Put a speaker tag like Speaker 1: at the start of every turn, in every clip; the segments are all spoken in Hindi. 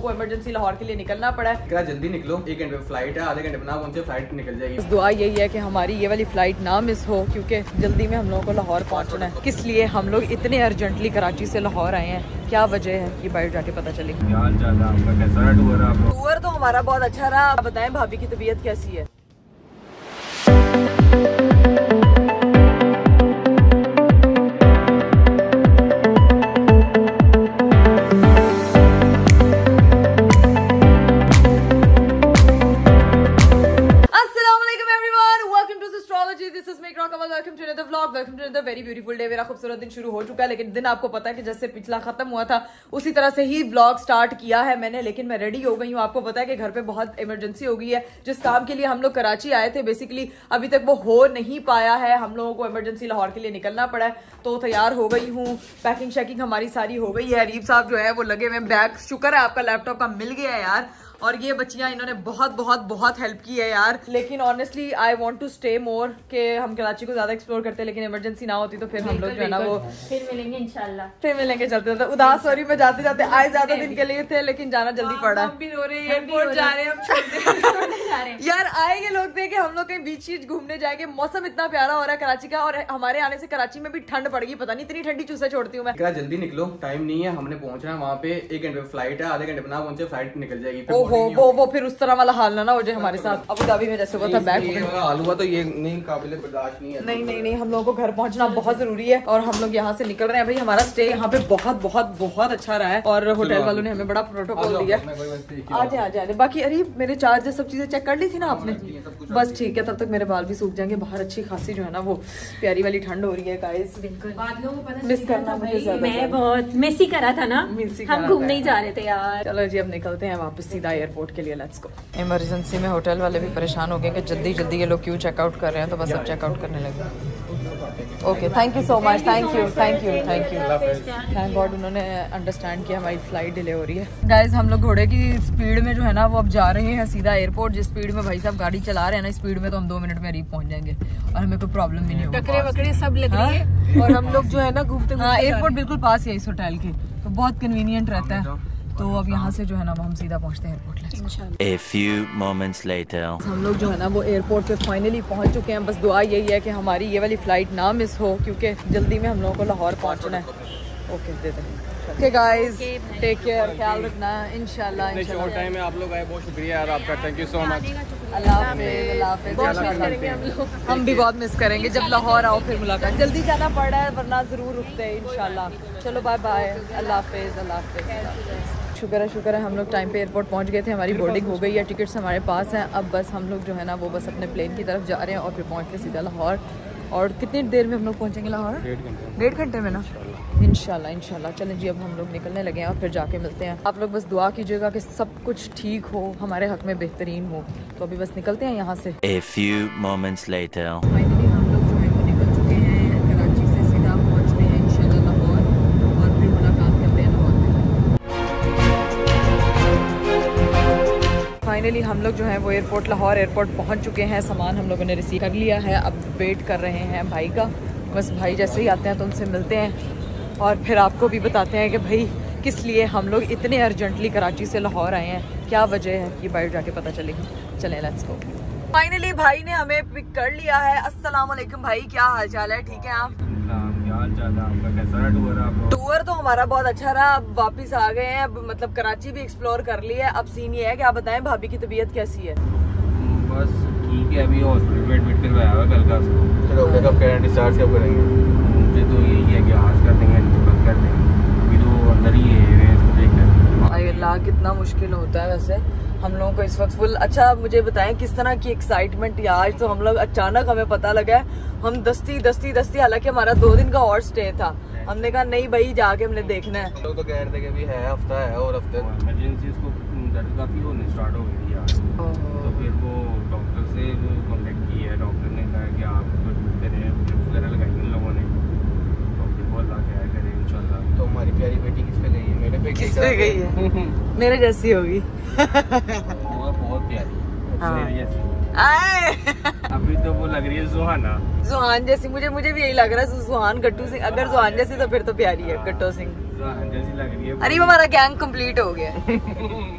Speaker 1: को इमरजेंसी लाहौर के लिए निकलना पड़ा है।
Speaker 2: क्या जल्दी निकलो, 1 घंटे में फ्लाइट है, आधे घंटे में ना पहुंचे फ्लाइट निकल जाएगी।
Speaker 1: बस दुआ यही है कि हमारी ये वाली फ्लाइट ना मिस हो, क्योंकि जल्दी में हम लोगों को लाहौर पहुंचना है। किस लिए हम लोग इतने अर्जेंटली कराची से लाहौर आए हैं, क्या वजह है, ये बाहर जाके पता चलेगी। टूर तो हमारा बहुत अच्छा रहा। आप बताएं भाभी की तबीयत कैसी है? Very beautiful day. मेरा खूबसूरत दिन शुरू हो चुका है, लेकिन दिन आपको पता है कि जैसे पिछला खत्म हुआ था उसी तरह से ही व्लॉग स्टार्ट किया है मैंने। लेकिन मैं रेडी हो गई हूँ। आपको पता है कि घर पे बहुत इमरजेंसी हो गई है। जिस काम के लिए हम लोग कराची आए थे बेसिकली अभी तक वो हो नहीं पाया है। हम लोगों को इमरजेंसी लाहौर के लिए निकलना पड़ा है, तो तैयार हो गई हूँ। पैकिंग शैकिंग हमारी सारी हो गई है। अरीब साहब जो है वो लगे हुए बैग, शुक्र है आपका लैपटॉप का मिल गया है यार। और ये बच्चियां इन्होंने बहुत बहुत बहुत हेल्प की है यार। लेकिन honestly I want to stay more, के हम कराची को ज्यादा एक्सप्लोर करते हैं, लेकिन इमरजेंसी ना होती तो फिर हम लोग जो है ना वो
Speaker 3: फिर मिलेंगे इंशाल्लाह।
Speaker 1: फिर मिलेंगे चलते चलते। उदास सॉरी में जाते जाते आए ज्यादा दिन के लिए थे, लेकिन जाना जल्दी पड़ा। एयरपोर्ट जा रहे हैं यार। आए ये लोग थे कि हम लोग कहीं बीच शीच घूमने जाएंगे। मौसम इतना प्यारा हो रहा है कराची का, और हमारे आने से कराची में भी ठंड पड़ गई। पता नहीं इतनी ठंडी चूसे छोड़ती हूँ मैं।
Speaker 2: क्या जल्दी निकलो, टाइम नहीं है, हमने पहुंचना है वहाँ पे। 1 घंटे में फ्लाइट है, आधे घंटे में ना पहुंचे फ्लाइट निकल जाएगी।
Speaker 1: वो फिर उस तरह वाला हाल ना हो जाए हमारे साथ। अबू धाबी में जैसे हुआ था बैग
Speaker 2: हाल हुआ, तो ये नहीं काबिल बर्दाश्त नहीं है।
Speaker 1: नहीं हम लोगों को घर पहुंचना बहुत जरूरी है, और हम लोग यहाँ से निकल रहे हैं। भाई हमारा स्टे यहाँ पे बहुत बहुत बहुत अच्छा रहा है, और होटल वालों ने हमें बड़ा प्रोटोकॉल दिया। आजे बाकी अरीब मेरे चार्जेस सब चीजें चेक कर ली थी ना आपने? बस ठीक है, तब तक मेरे बाल भी सूख जाएंगे। बाहर अच्छी खासी जो है ना वो प्यारी वाली ठंड हो रही है गाइस। मिस करना मुझे ज्यादा।
Speaker 3: मैं बहुत मिस ही करा था ना, हम घूमने ही जा रहे थे यार।
Speaker 1: चलो जी अब निकलते हैं वापस सीधा एयरपोर्ट के लिए। Let's go. इमरजेंसी में होटल वाले भी परेशान हो गए कि जल्दी जल्दी ये लोग क्यों चेकआउट कर रहे हैं, तो बस अब चेकआउट करने लगे। Okay thank you so much. Thank you thank God उन्होंने अंडरस्टैंड किया हमारी फ्लाइट डिले हो रही है। गाइज हम लोग घोड़े की स्पीड में जो है ना वो अब जा रहे हैं सीधा एयरपोर्ट। जिस स्पीड में भाई साहब गाड़ी चला रहे हैं ना, इस स्पीड में तो हम 2 मिनट में अरीब पहुंच जाएंगे और हमें कोई प्रॉब्लम भी नहीं होगी।
Speaker 3: टकरे वकरे सब लग रही है और हम लोग जो है ना घूमते
Speaker 1: एयरपोर्ट बिल्कुल पास है इस होटल के, तो बहुत कन्वीनियंट रहता है। तो अब यहाँ से जो है ना वो हम सीधा पहुँचते हैं airport.
Speaker 4: A few moments later.
Speaker 1: हम लोग जो है ना वो एयरपोर्ट पे फाइनली पहुँच चुके हैं। बस दुआ यही है कि हमारी ये वाली फ्लाइट ना मिस हो, क्योंकि जल्दी में हम लोगों को लाहौर पहुँचना है। ओके दे दें। ओके गाइस टेक केयर, ख्याल रखना इंशाल्लाह।
Speaker 2: टाइम में आप लोग आए, बहुत शुक्रिया यार आपका। Thank you so much.
Speaker 1: अल्लाह हाफिज़। बहुत मिस करेंगे हम लोग। हम भी बहुत मिस करेंगे। जब लाहौर आओ फिर मुलाकात। जल्दी जाना पड़ रहा है वरना जरूर रुकते हैं इंशाल्लाह। चलो बाय बाय, अल्लाह हाफिज़। शुक्र है हम लोग टाइम पे एयरपोर्ट पहुंच गए थे। हमारी बोर्डिंग हो गई है, टिकट्स हमारे पास हैं। अब बस हम लोग जो है ना वो बस अपने प्लेन की तरफ जा रहे हैं और फिर पहुंच के सीधा लाहौर। और कितनी देर में हम लोग पहुंचेंगे लाहौर? 1.5 घंटे में ना इंशाल्लाह। चलें जी अब हम लोग निकलने लगे हैं और फिर जाके मिलते हैं। आप लोग बस दुआ कीजिएगा कि सब कुछ ठीक हो, हमारे हक में बेहतरीन हो। तो अभी बस निकलते हैं यहाँ से।
Speaker 4: A few moments later.
Speaker 1: Finally हम लोग जो है वो निकल चुके हैं कराची से। सीधा पहुँचते हैं इंशाल्लाह लाहौर और फिर मुलाकात करते हैं लाहौर में। फाइनली हम लोग जो है वो लाहौर एयरपोर्ट पहुंच चुके हैं। सामान हम लोगों ने रिसीव कर लिया है। अब वेट कर रहे हैं भाई का। बस भाई जैसे ही आते हैं तो उनसे मिलते हैं और फिर आपको भी बताते हैं कि भाई किस लिए हम लोग इतने अर्जेंटली कराची से लाहौर आए हैं, क्या वजह है, ये बाहर जाके पता चलेगी। चलें लेट्स गो। फाइनली भाई ने हमें पिक कर लिया है। अस्सलाम वालेकुम भाई, क्या हाल चाल है? ठीक है आप? टूर तो हमारा बहुत अच्छा रहा। अब वापस आ गए हैं। अब मतलब कराची भी एक्सप्लोर कर ली है। अब सीन ये है कि आप बताएं भाभी की तबीयत कैसी है?
Speaker 2: बस ठीक है, अभी हॉस्पिटल में एडमिट करवाया हुआ कल का। डॉक्टर कब कह रहे हैं डिस्चार्ज कब करेंगे? मुझे तो यही है कि आज कर देंगे, बंद कर देंगे। अभी तो अंदर ही है, इसको देख कर
Speaker 1: अल्लाह कितना मुश्किल होता है वैसे हम लोगों को इस वक्त फुल। अच्छा मुझे बताएं किस तरह की एक्साइटमेंट है आज। तो हम लोग अचानक हमें पता लगा है, हम दस्ती हालांकि हमारा 2 दिन का और स्टे था। हमने कहा नहीं भाई जाके हमने देखना है।
Speaker 2: लोग तो कह रहे थे कि अभी है हफ्ता है और हफ्ते इमरजेंसी इसको दर्द काफी होने स्टार्ट हो गई थी यार। तो फिर वो डॉक्टर से कांटेक्ट किया है। डॉक्टर ने कहा कि आप इसको करें, ड्रिप्स वगैरह लगाई इन लोगों ने। डॉक्टर को अल्लाह क्या करें इंशाल्लाह। तो हमारी प्यारी बेटी किस पे गई है? मेरे पे
Speaker 1: किस पे गई है? मेरे जैसी होगी।
Speaker 2: बहुत प्यारी मेरे जैसी। अभी तो वो लग रही है जुहान जैसी। मुझे भी यही लग रहा है जुहान गट्टू सिंह। अगर जुहान जैसी तो फिर तो प्यारी है गट्टू सिंह। जैसी लग रही है।
Speaker 1: अरे हमारा गैंग कंप्लीट हो गया।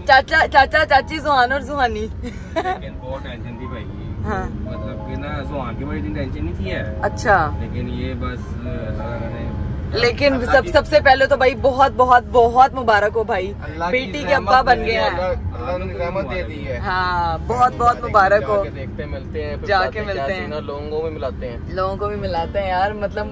Speaker 1: चाचा चाचा चाची सुहान और सुहानी।
Speaker 2: लेकिन बहुत टेंशन थी भाई।
Speaker 1: हाँ।
Speaker 2: मतलब कि ना सुहान की बड़ी दिन टेंशन नहीं थी है।
Speaker 1: अच्छा।
Speaker 2: लेकिन ये बस
Speaker 1: लेकिन सबसे पहले तो भाई बहुत बहुत बहुत मुबारक हो भाई, बेटी के अब्बा बन गए हैं।
Speaker 2: रहमत दे दी है।
Speaker 1: हाँ बहुत बहुत मुबारक हो।
Speaker 2: देखते मिलते हैं,
Speaker 1: जाके मिलते हैं,
Speaker 2: लोगों को भी मिलाते हैं,
Speaker 1: लोगों को भी मिलाते हैं यार। मतलब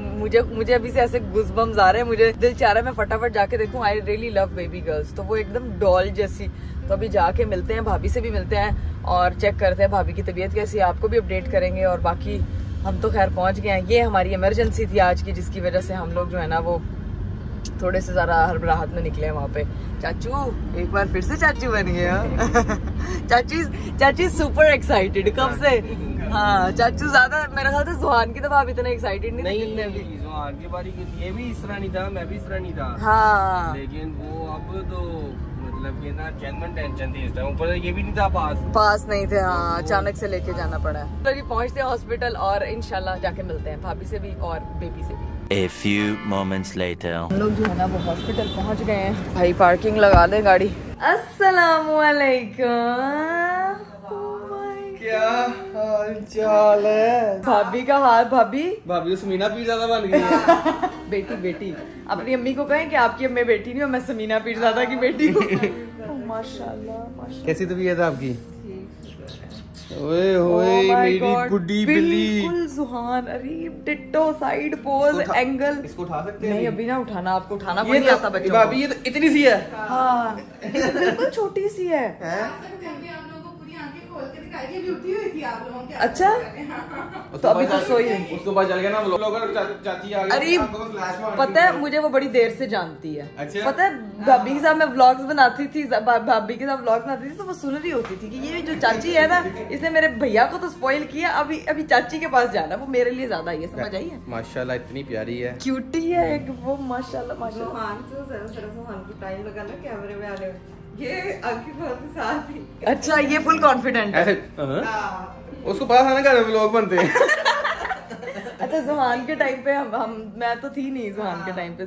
Speaker 1: मुझे अभी से ऐसे गुज़बम्स आ रहे हैं, मुझे दिल चाह रहा है मैं फटाफट जाके देखूं। I really love baby girls, तो वो एकदम डॉल जैसी। तो अभी जाके मिलते हैं, भाभी से भी मिलते हैं और चेक करते हैं भाभी की तबीयत कैसी है, आपको भी अपडेट करेंगे। और बाकी हम तो खैर पहुंच गए हैं। ये हमारी इमरजेंसी थी आज की, जिसकी वजह से हम लोग जो है ना वो थोड़े से ज़्यादा हड़बड़ाहट में निकले हैं वहाँ पे। चाचू एक बार फिर से चाचू बन गए। चाची सुपर एक्साइटेड कब से। हाँ चाचू ज्यादा मेरे ख्याल से सुहान की तो भाभी इतना एक्साइटेड नहीं
Speaker 2: अभी सुहान की बारी ये भी इस तरह नहीं था, मैं भी इस तरह नहीं था।
Speaker 1: हाँ
Speaker 2: लेकिन वो अब तो मतलब कि ना जेन्युइन टेंशन थी इस टाइम। ऊपर ये भी नहीं था पास
Speaker 1: नहीं थे। हाँ अचानक से लेके जाना पड़ा है। अभी पहुंचते हैं हॉस्पिटल और इंशाल्लाह जाके मिलते हैं भाभी से भी और बेबी से भी।
Speaker 4: A few moments later.
Speaker 1: हम लोग जो है ना वो हॉस्पिटल पहुंच गए हैं। भाई पार्किंग लगा दे गाड़ी। अस्सलामुअलैकुम।
Speaker 2: क्या हाल चाल है?
Speaker 1: भाभी का हाल। भाभी
Speaker 2: तो समीना पीरज़ादा बन गई है।
Speaker 1: बेटी अपनी अम्मी को कहें कि आपकी अम्मी बेटी नहीं हो, मैं समीना पीरज़ादा की बेटी हूँ। माशाल्लाह।
Speaker 2: कैसी तबीयत है आपकी? ओए होए मेरी गुड्डी बिल्ली।
Speaker 1: बिल्कुल सुहान। अरे डिट्टो साइड पोज एंगल।
Speaker 2: इसको उठा सकते हैं?
Speaker 1: नहीं अभी ना उठाना, आपको उठाना नहीं आता बच्चों को।
Speaker 2: भाभी ये तो इतनी सी है।
Speaker 1: हाँ बिल्कुल छोटी सी है। अच्छा तो अभी तो सोई है।
Speaker 2: उसको पता चल गया ना चाची आ गई।
Speaker 1: अरे पता है मुझे वो बड़ी देर से जानती है।
Speaker 2: अच्छा?
Speaker 1: पता है भाभी के साथ मैं व्लॉग्स बनाती थी, भाभी के साथ व्लॉग बनाती थी तो वो सुन रही होती थी कि ये जो चाची है ना इसने मेरे भैया को तो स्पॉइल किया, अभी चाची के पास जाना, वो मेरे लिए ज्यादा ही है। समझ आई है?
Speaker 2: माशाल्लाह इतनी प्यारी है,
Speaker 1: क्यूटी है एक वो। माशाल्लाह
Speaker 5: टाइम लगा ना कैमरे में आने में। ये आपकी बहुत साथ ही।
Speaker 1: अच्छा ये फुल कॉन्फिडेंट है।
Speaker 2: उसको पता था ना घर में व्लॉग बनते हैं।
Speaker 1: अच्छा जुहान के टाइम पे हम मैं तो थी नहीं जुहान के टाइम पे।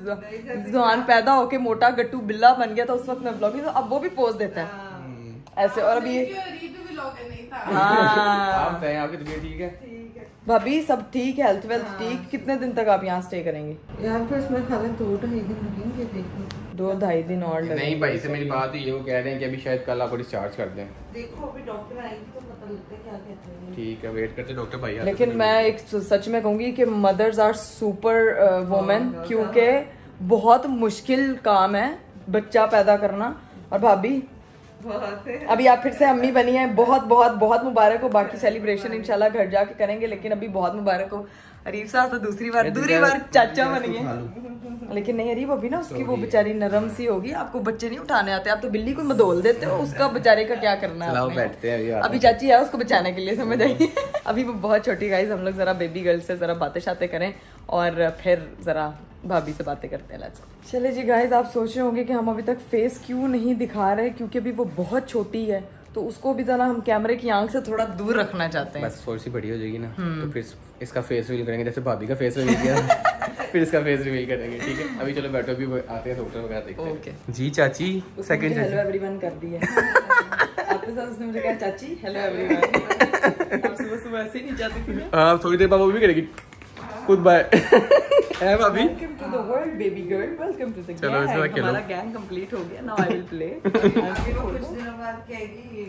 Speaker 1: जुहान पैदा होके मोटा गट्टू बिल्ला बन गया था उस वक्त मैं ब्लॉगिंग, तो अब वो भी पोज देता है ऐसे। और अभी
Speaker 2: आप बताएं आपकी तबीयत ठीक है?
Speaker 1: भाभी सब ठीक है, हेल्थ वेल्थ ठीक। कितने दिन तक आप यहाँ स्टे करेंगे?
Speaker 5: यहाँ पे इसमें खाली 2-2.5 दिन लगेंगे। देखो
Speaker 1: 2-2.5 दिन और लगेंगे।
Speaker 2: नहीं भाई से मेरी बात हुई है, वो कह रहे हैं कि अभी शायद कल आपको डिस्चार्ज कर दें।
Speaker 5: देखो अभी डॉक्टर आएंगे तो पता लगता है क्या कहते हैं।
Speaker 2: ठीक है वेट करते डॉक्टर भाई।
Speaker 1: लेकिन मैं एक सच में कहूंगी कि मदर्स आर सुपर वुमेन, क्योंकि बहुत मुश्किल काम है बच्चा पैदा करना। और भाभी अभी आप फिर से अम्मी बनी है, बहुत बहुत बहुत मुबारक हो। बाकी सेलिब्रेशन इंशाल्लाह घर जाके करेंगे, लेकिन अभी बहुत मुबारक हो। अरीब साहब तो दूसरी बार चाचा बन गए। लेकिन नहीं अरीब अभी ना उसकी वो बेचारी नरम सी होगी। आपको बच्चे नहीं उठाने आते, आप तो बिल्ली को मदोल देते हो, उसका बेचारे का क्या करना है?
Speaker 2: बैठते हैं
Speaker 1: अभी चाची है उसको बचाने के लिए, समझ आई? अभी वो बहुत छोटी गाइस। हम लोग जरा बेबी गर्ल से जरा बातें शातें करें और फिर जरा भाभी से बातें करते हैं। चले जी गाइस, आप सोच रहे होंगे कि हम अभी तक फेस क्यों नहीं दिखा रहे, क्योंकि अभी वो बहुत छोटी है तो उसको भी जरा हम कैमरे की आंख से थोड़ा दूर रखना चाहते हैं।
Speaker 2: बस थोड़ी सी बड़ी हो जाएगी ना तो फिर इसका फेस रिवील करेंगे, जैसे भाभी का फेस रिवील किया। फिर इसका फेस रिवील करेंगे। ठीक है अभी चलो बैठो, अभी आते हैं डॉक्टर वगैरह देखते हैं। ओके जी चाची सेकंड
Speaker 1: हेलो एवरीवन कर दी है। आपके साथ उसने मुझे कहा चाची हेलो एवरीवन। आप सुबह ऐसे ही नहीं जाती थी ना?
Speaker 2: हाँ थोड़ी देर बाद वो भी करेगी goodbye.
Speaker 1: Welcome to the world baby girl, welcome to the
Speaker 2: चलो इसमें खेलो।
Speaker 1: हमारा गैंग कंप्लीट हो गया, नाउ आई विल प्ले।
Speaker 5: कुछ दिनों बाद कहेगी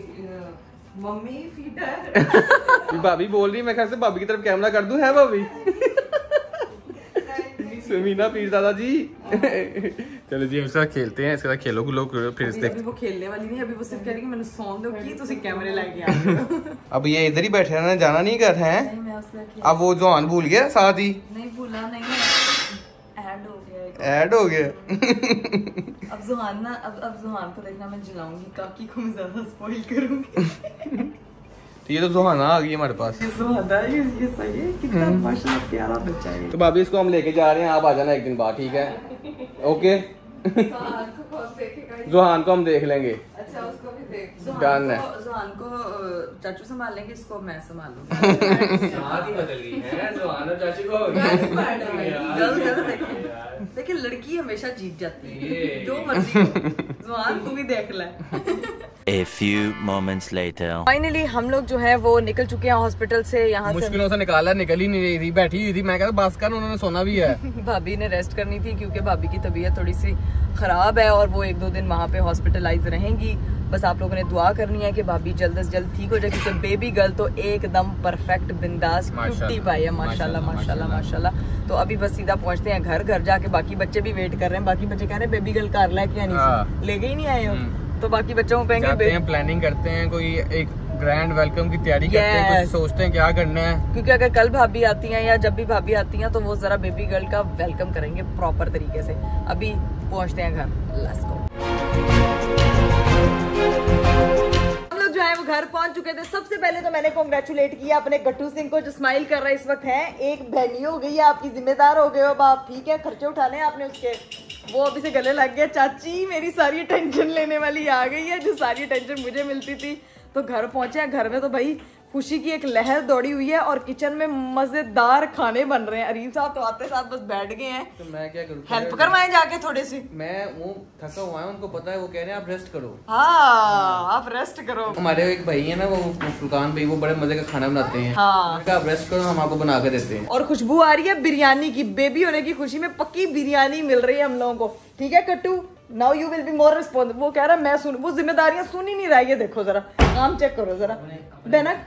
Speaker 5: मम्मी फीडर।
Speaker 2: भाभी बोल रही है, मैं ख्याल से भाभी की तरफ कैमरा कर दूं। है भाभी समीना पीरज़ादा जी। चलो जी हम साथ खेलते हैं, इसके साथ खेलो लोग फिर से।
Speaker 1: अभी वो खेलने वाली नहीं, अभी वो सिर्फ कह रही है मैंने सॉन्ग दो की तुसी कैमरे लेके आ।
Speaker 2: अब ये इधर ही बैठे रहना, जाना नहीं कर है। अब वो जुहान भूल गया साथ ही।
Speaker 1: नहीं भूला नहीं,
Speaker 2: ऐड हो गया।
Speaker 1: अब जुहान ना अब जुहान को देखना मैं जलाऊंगी, काकी को मैं ज्यादा स्पॉइल करूंगी।
Speaker 2: तो ये तो जुहाना आ गई हमारे पास।
Speaker 1: ये सही है, कितना माशाल्लाह प्यारा बच्चा है।
Speaker 2: तो भाभी इसको हम लेके जा रहे हैं, आप आ जाना एक दिन बाद, ठीक है? ओके जुहान को हम देख लेंगे।
Speaker 5: अच्छा उसको भी
Speaker 2: डन है।
Speaker 1: जुहान को चाचू संभाल लेंगे, इसको मैं संभाल लूंगी।
Speaker 2: शादी बदल गई है, जुहान और चाचू को
Speaker 1: देखिए लड़की हमेशा जीत जाती है, जो मर्जी जुहान तू भी देख ले।
Speaker 4: A few moments later.
Speaker 1: Finally हम लोग जो है वो निकल चुके हैं हॉस्पिटल से। यहाँ से
Speaker 2: मुश्किलों से निकाला, निकल ही नहीं रही थी, बैठी हुई थी। मैं कहता बस कर, उन्होंने सोना भी है।
Speaker 1: भाभी ने रेस्ट करनी थी क्योंकि भाभी की तबीयत थोड़ी सी खराब है और वो 1-2 दिन वहाँ पे हॉस्पिटलाइज रहेंगी। बस आप लोगों ने दुआ करनी है कि भाभी जल्द से जल्द ठीक हो जाए, क्योंकि बेबी गर्ल तो एकदम परफेक्ट बिंदास क्यूटी पाई है, माशाल्लाह माशाल्लाह माशाल्लाह। तो अभी बस सीधा पहुँचते हैं घर जाके बाकी बच्चे भी वेट कर रहे हैं। बाकी बच्चे कह रहे हैं बेबी गर्ल कार ला के नहीं, लेके ही नहीं आए हो। तो बाकी बच्चों को कहेंगे
Speaker 2: प्लानिंग करते हैं, कोई एक ग्रैंड वेलकम की तैयारी करते हैं, कुछ सोचते हैं क्या करना है।
Speaker 1: क्योंकि अगर कल भाभी आती हैं या जब भी भाभी आती हैं तो वो जरा बेबी गर्ल का वेलकम करेंगे प्रॉपर तरीके से। अभी पहुंचते हैं घर, लेट्स गो। हम लोग जो है वो घर पहुंच चुके थे। सबसे पहले तो मैंने कांग्रेचुलेट किया अपने गट्टू सिंह को जो स्माइल कर रहा है इस वक्त है। एक बहनी हो गई है, आपकी जिम्मेदार हो गए हो आप, ठीक है, खर्चे उठाने आपने उसके। वो अभी से गले लग गया, चाची मेरी सारी टेंशन लेने वाली आ गई है, जो सारी टेंशन मुझे मिलती थी। तो घर पहुंचे हैं, घर में तो भाई खुशी की एक लहर दौड़ी हुई है और किचन में मजेदार खाने बन रहे हैं। अरीब साहब तो आते साथ बस बैठ गए हैं।
Speaker 2: तो मैं क्या करूँ,
Speaker 1: हेल्प करवाएं जाके थोड़ी सी।
Speaker 2: मैं वो थका हुआ है, उनको पता है, वो कह रहे हैं आप रेस्ट करो।
Speaker 1: हाँ आप रेस्ट करो।
Speaker 2: हमारे एक भाई है ना, वो फुरकान भाई, वो बड़े मजे का खाना बनाते हैं।
Speaker 1: हाँ
Speaker 2: आप रेस्ट करो, हम आपको बना के देते हैं।
Speaker 1: और खुशबू आ रही है बिरयानी की, बेबी होने की खुशी में पक्की बिरयानी मिल रही है हम लोगों को, ठीक है कट्टू। Now you will be more responsible. वो कह रहा है मैं सुन, वो जिम्मेदारियां सुन ही नहीं रहा है। ये देखो जरा काम चेक करो जरा बेनक।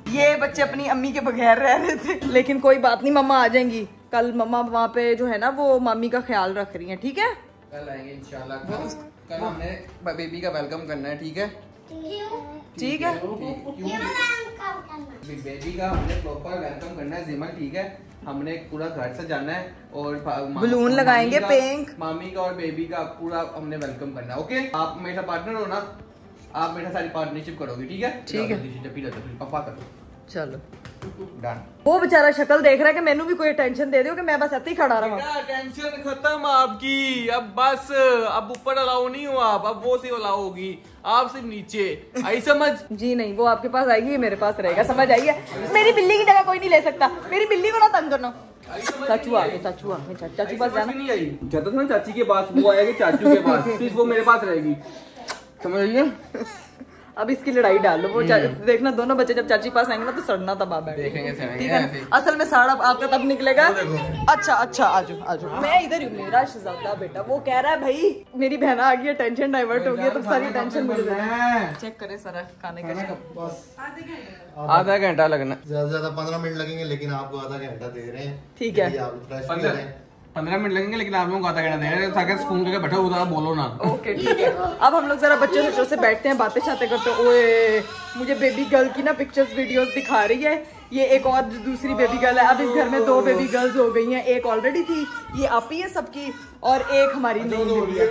Speaker 1: ये बच्चे अपनी अम्मी के बगैर रह रहे थे, लेकिन कोई बात नहीं, मम्मा आ जाएंगी कल। मम्मा वहाँ पे जो है ना वो मामी का ख्याल रख रही है, ठीक है।
Speaker 2: कल आएंगे इंशाल्लाह। कल हमने बेबी का वेलकम करना है, ठीक है
Speaker 1: ठीक है।
Speaker 2: बेबी का हमने प्रॉपर वेलकम करना है जिमल, ठीक है। हमने पूरा घर से जाना है और
Speaker 1: बलून लगाएंगे पिंक।
Speaker 2: मामी का और बेबी का पूरा हमने वेलकम करना है, ओके। आप मेरा पार्टनर हो ना, आप मेरा सारी पार्टनरशिप करोगे, ठीक है।
Speaker 1: ठीक है
Speaker 2: पापा करो,
Speaker 1: चलो
Speaker 2: डन।
Speaker 1: वो बेचारा शक्ल देख रहा है कि मैनू भी कोई टेंशन दे दो कि मैं बस ऐसे ही खड़ा रहा।
Speaker 2: टेंशन खत्म आपकी, अब बस अब ऊपर अलाउ नहीं हो आप, अब वो सिर्फ अलाउ होगी, आप सिर्फ नीचे। आई समझ?
Speaker 1: जी नहीं, वो आपके पास आएगी, मेरे पास रहेगा, समझ आई है। मेरी बिल्ली की जगह कोई नहीं ले सकता, मेरी बिल्ली को ना तंग करना। चाचू आ गए, चाचू आ गए, चाचू पास जाना
Speaker 2: नहीं आई। जाता था ना चाची के पास, वो आएगी चाचू के पास, सिर्फ वो मेरे पास रहेगी, समझ रही है।
Speaker 1: अब इसकी लड़ाई डाल लो। वो देखना दोनों बच्चे जब चाची पास आएंगे ना तो सड़ना तबाह
Speaker 2: देखेंगे,
Speaker 1: ठीक है ना? असल में साड़ा आपका तब निकलेगा। अच्छा अच्छा आजो आजो, मैं इधर हूँ, मेरा शहजादा बेटा। वो कह रहा है भाई मेरी बहन आ गई है, टेंशन डाइवर्ट हो गई है, तो सारी टेंशन मुझे देना। चेक करें सारा खाने का।
Speaker 2: आधा घंटा लगना,
Speaker 6: ज्यादा से ज्यादा 15 मिनट लगेंगे, लेकिन आपको आधा घंटा दे रहे हैं,
Speaker 1: ठीक है।
Speaker 2: 15 मिनट लगेंगे, लेकिन आप लोगों को आधा घंटा दे रहे हैं ताकि स्कूल करके बैठो, उधर बोलो ना।
Speaker 1: ओके ठीक है। अब हम लोग जरा बच्चों से बैठते हैं, बातें शातें करते हैं। ओए मुझे बेबी गर्ल की ना पिक्चर्स वीडियोस दिखा रही है। ये एक और दूसरी बेबी गर्ल है। अब इस घर में 2 बेबी गर्ल्स हो गई हैं, एक ऑलरेडी थी, ये आप ही है सबकी, और एक हमारी नई बेबी है।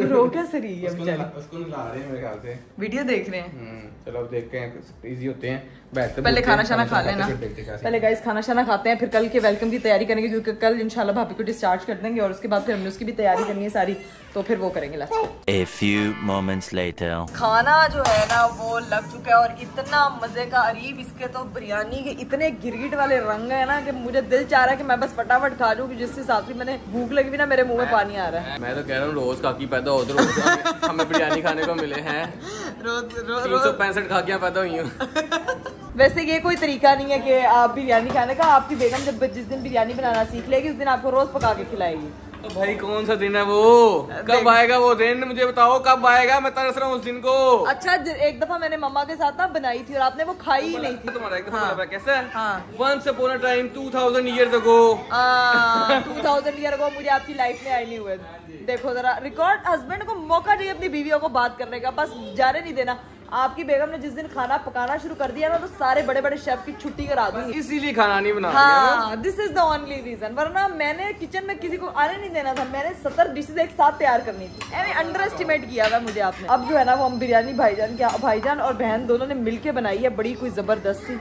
Speaker 1: रो कैसे रही है बेचारी?
Speaker 2: उसको नहला रहे हैं मेरे ख्याल से,
Speaker 1: वीडियो देख रहे हैं।
Speaker 2: चलो अब देखते हैं, इजी होते हैं, बैठते
Speaker 1: पहले खाना शाना खा लेना। पहले गाइस खाना शाना खाते हैं, फिर कल के वेलकम की तैयारी करेंगे, क्योंकि कल इंशाल्लाह भाभी को डिस्चार्ज कर देंगे और उसके बाद फिर हमने उसकी भी तैयारी करनी है सारी, तो फिर वो करेंगे। Let's go.
Speaker 4: A few moments later.
Speaker 1: खाना जो है ना वो लग चुका है और इतना मजे का। अरीब इसके तो बिरयानी के इतने गिरगिट वाले रंग है ना कि मुझे दिल चाह रहा है कि मैं बस फटाफट खा लूं, जिस हिसाब से मैंने भूख लगी भी ना मेरे मुंह में पानी आ रहा है।
Speaker 2: मैं तो कह रहा हूँ रोज काकी पैदा हो, रोज हमें बिरयानी खाने को मिले हैं।
Speaker 1: रोज
Speaker 2: 365 खाकियां पैदा हुई हूँ।
Speaker 1: वैसे ये कोई तरीका नहीं है कि आप बिरयानी खाने का। आपकी बेगम जब जिस दिन बिरयानी बनाना सीख लेगी उस दिन आपको रोज पका के खिलाएगी।
Speaker 2: तो भाई कौन सा दिन है वो, कब आएगा वो दिन, मुझे बताओ कब आएगा, मैं तरस रहा हूँ उस दिन को।
Speaker 1: अच्छा एक दफा मैंने मम्मा के साथ ना बनाई थी और आपने वो खाई ही नहीं थी।
Speaker 2: तुम्हारा एक दफा कैसे?
Speaker 1: हाँ।
Speaker 2: Once upon a time 2000 years ago।
Speaker 1: 2000 year ago मुझे आपकी लाइफ में आई नहीं हुए। देखो जरा रिकॉर्ड, हस्बैंड को मौका चाहिए अपनी बीवियों को बात करने का, बस जाने नहीं देना। आपकी बेगम ने जिस दिन खाना पकाना शुरू कर दिया ना तो सारे बड़े बड़े शेफ की छुट्टी करा दूंगी,
Speaker 2: इसीलिए खाना नहीं बना।
Speaker 1: हाँ this is the only reason, वरना मैंने किचन में किसी को आने नहीं देना था। मैंने 70 डिशेज एक साथ तैयार करनी थी। अंडर एस्टिमेट किया था मुझे आपने। अब जो है ना वो हम बिरयानी भाईजान और बहन दोनों ने मिलके बनाई है, बड़ी कोई जबरदस्ती।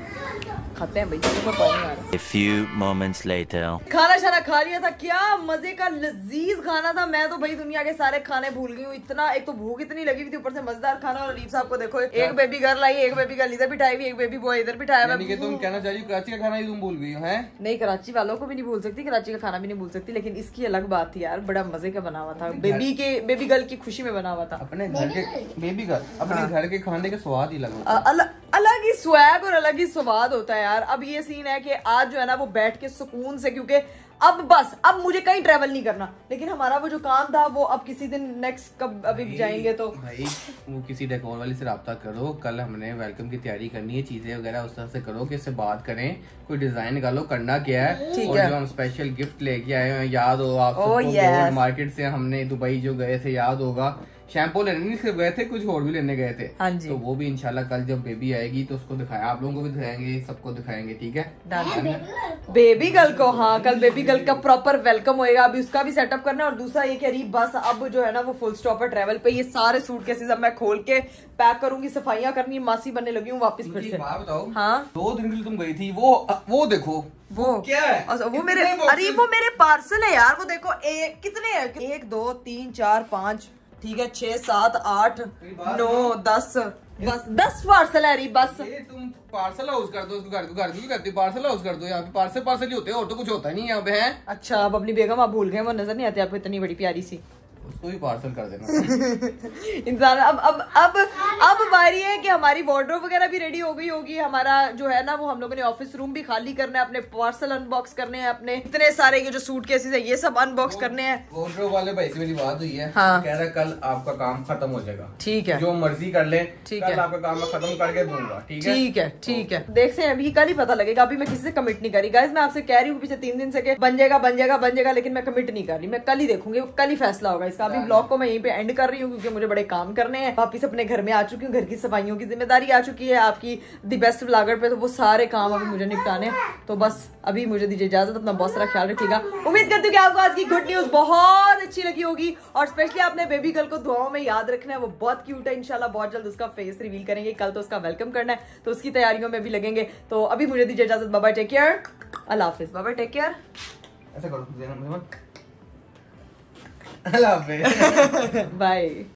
Speaker 1: खाते हैं भाई, तो कौन नहीं आ रहा।
Speaker 4: A few moments later.
Speaker 1: खाना शाना खा लिया था, क्या मजे का लजीज खाना था। मैं तो भाई दुनिया के सारे खाने भूल गई हूँ, इतना एक तो भूख इतनी लगी हुई थी, ऊपर से मजेदार खाना। और अलीफ साहब को देखो, एक बेबी गर्ल आई, एक बेबी गर्ल इधर बिठाई हुई, एक बेबी बॉय इधर बिठाया हुआ।
Speaker 2: तुम कहना चाहिए कराची का खाना ही तुम भूल गई हो? हैं
Speaker 1: नहीं, कराची वालों को भी नहीं भूल सकती, कराची का खाना भी नहीं भूल सकती, लेकिन इसकी अलग बात थी यार, बड़ा मजे का बना हुआ था, बेबी गर्ल की खुशी में बना हुआ था।
Speaker 2: अपने घर के बेबी गर्ल, अपने घर के खाने का स्वाद ही अलग होता है।
Speaker 1: अलग ही स्वैग और अलग ही स्वाद होता है यार। अब ये सीन है कि आज जो है ना वो बैठ के सुकून से, क्योंकि अब मुझे कहीं ट्रेवल नहीं करना, लेकिन हमारा वो जो काम था वो अब किसी दिन नेक्स्ट कब अभी जाएंगे तो भाई
Speaker 2: वो किसी डेकोर वाले से रब्ता करो। कल हमने वेलकम की तैयारी करनी है, चीजें वगैरह उस तरह से करो कि इससे बात करें, कोई डिजाइन निकालो, करना क्या है। और जो हम स्पेशल गिफ्ट लेके आए हैं, याद हो आप सबको, मार्केट से हमने दुबई जो गए थे याद होगा, शैम्पू लेने नहीं सिर्फ गए थे, कुछ और भी लेने गए थे।
Speaker 1: हाँ जी।
Speaker 2: तो वो भी इंशाल्लाह कल जब बेबी आएगी तो उसको दिखाया, आप लोगों को भी दिखाएंगे, सबको दिखाएंगे, ठीक है?
Speaker 1: बेबी गर्ल को, हाँ कल बेबी गर्ल का प्रॉपर वेलकम होएगा, अभी उसका भी सेटअप करना है। और दूसरा ये कि बस अब जो है ना वो फुल स्टॉप है ट्रेवल पे। ये सारे सूटकेसेस अब मैं खोल के पैक करूंगी, सफाइयां करनी, मासी बनने लगी हूँ वापस फिर से।
Speaker 2: बताओ,
Speaker 1: हाँ
Speaker 2: 2 दिन के लिए तुम गई थी, वो देखो
Speaker 1: वो
Speaker 2: क्या है?
Speaker 1: वो मेरे, अरे वो मेरे पार्सल है यार, वो देखो कितने हैं, 1 2 3 4 5, ठीक है, 6 7 8 9 10, बस 10 पार्सल है री, बस।
Speaker 2: ये तुम पार्सल हाउस कर दो उसको, घर क्यों करती, पार्सल हाउस कर दो। यहाँ पे पार्सल ही होते हैं, और तो कुछ होता नहीं यहाँ पे है।
Speaker 1: अच्छा, अब अपनी बेगम आप भूल गए, वो नजर नहीं आती आपको इतनी बड़ी प्यारी सी,
Speaker 2: उसको भी पार्सल कर देना।
Speaker 1: इंसान अब बारी है कि हमारी वार्डरोब वगैरह भी रेडी हो गई होगी। हमारा जो है ना वो हम लोगों ने ऑफिस रूम भी खाली करना है, अपने पार्सल अनबॉक्स करने हैं, अपने इतने सारे ये जो सूटकेसेस है ये सब अनबॉक्स करने हैं।
Speaker 2: वार्डरोब वाले भाई से मेरी बात हुई है,
Speaker 1: हाँ।
Speaker 2: कह रहा कल आपका काम खत्म हो जाएगा,
Speaker 1: ठीक है,
Speaker 2: जो मर्जी कर ले,
Speaker 1: ठीक
Speaker 2: कल
Speaker 1: है,
Speaker 2: आपका काम मैं खत्म करके दूंगा, ठीक है?
Speaker 1: ठीक है। देखते हैं, अभी कल ही पता लगेगा, अभी मैं किसी से कमिट नहीं करी गाइस। मैं आपसे कह रही हूँ पिछले 3 दिन से कि बन जाएगा, लेकिन मैं कमिट नहीं कर रही, मैं कल ही देखूंगी, कल ही फैसला होगा इसका। अभी ब्लॉग को मैं यहीं पे एंड कर रही हूँ क्योंकि मुझे बड़े काम करने हैं। वापिस अपने घर में आ चुकी हूँ, घर की सफाइयों की जिम्मेदारी आ चुकी है आपकी द बेस्ट व्लॉगर पे, तो वो सारे काम अभी मुझे निपटाने। तो बस अभी मुझे दीजिए इजाजत, अपना बहुत सारा ख्याल रखिएगा। उम्मीद करती हूँ कि आपको आज की गुड न्यूज बहुत अच्छी लगी होगी, और स्पेशली आपने बेबी गर्ल को दुआओं में याद रखना है, वो बहुत क्यूट है। इंशाल्लाह बहुत जल्द उसका फेस रिवील करेंगे, कल तो उसका वेलकम करना है, तो उसकी तैयारियों में भी लगेंगे। तो अभी मुझे दीजिए इजाजत, बाय बाय, टेक केयर, अल्लाह हाफिज, बाय बाय, टेक केयर,
Speaker 2: ऐसा करो, अल्लाह हाफिज,
Speaker 1: बाय।